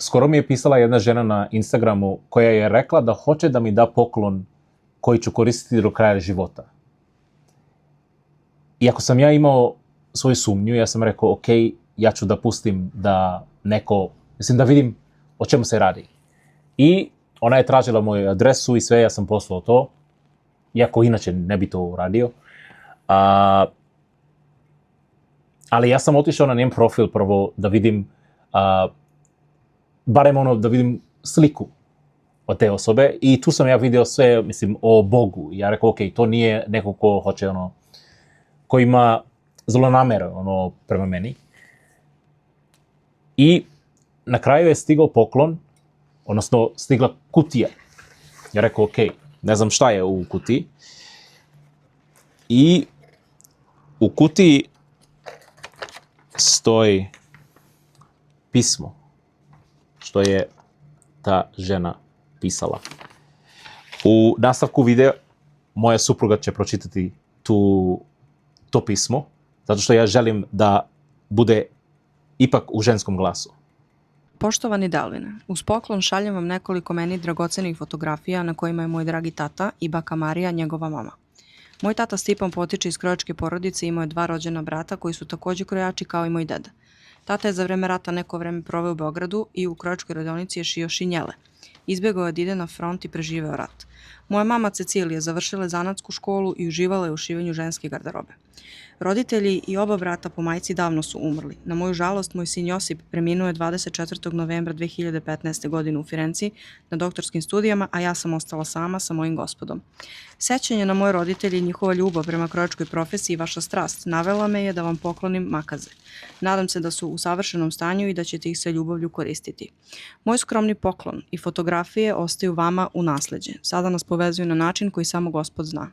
skoro mi je pisala jedna žena na Instagramu koja je rekla da hoće da mi da poklon koji ću koristiti do kraja života. I ako sam ja imao svoju sumnju, ja sam rekao, ok, ja ću da pustim da neko, mislim da vidim o čemu se radi. I ona je tražila moju adresu i sve, ja sam poslao to, iako inače ne bi to uradio. Ali ja sam otišao na njen profil prvo da vidim, barem da vidim sliku od te osobe i tu sam ja vidio sve, mislim, o Bogu. Ja rekao, ok, to nije neko ko hoće, ko ima zlonamere, prema meni. I na kraju je stigao poklon, odnosno stigla kutija. Ja rekao, ok, ne znam šta je u kutiji. I u kutiji stoji pismo što je ta žena pisala. U nastavku videa moja supruga će pročitati to pismo, zato što ja želim da bude ipak u ženskom glasu. Poštovani Delvine, uz poklon šaljem vam nekoliko meni dragocenih fotografija na kojima je moj dragi tata i baka Marija, njegova mama. Moj tata Stipan potiče iz krojačke porodice i imao je 2 rođena brata koji su također krojači kao i moj deda. Tata je za vreme rata neko vreme proveo u Beogradu i u krojačkoj radionici je šio šinjele. Izbjegao je da ide na front i preživeo rat. Moja mama Cecilija završila je zanatsku školu i uživala je u šivanju ženske garderobe. Roditelji i oba brata po majci davno su umrli. Na moju žalost, moj sin Josip preminuo je 24. novembra 2015. godine u Firenci na doktorskim studijama, a ja sam ostala sama sa mojim gospodom. Sećanje na moje roditelje i njihova ljubav prema krojačkoj profesiji i vaša strast navela me je da vam poklonim makaze. Nadam se da su u savršenom stanju i da ćete ih sa ljubavlju koristiti. Moj skromni poklon i fotografije ostaju vama u nasleđe. Sada nas povezuju na način koji samo Gospod zna.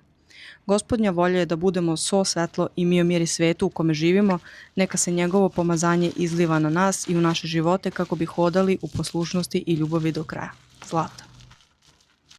Gospodnja volja je da budemo so svetlo i mir svetu u kome živimo, neka se njegovo pomazanje izliva na nas i u naše živote kako bi hodali u poslušnosti i ljubavi do kraja. Zlata.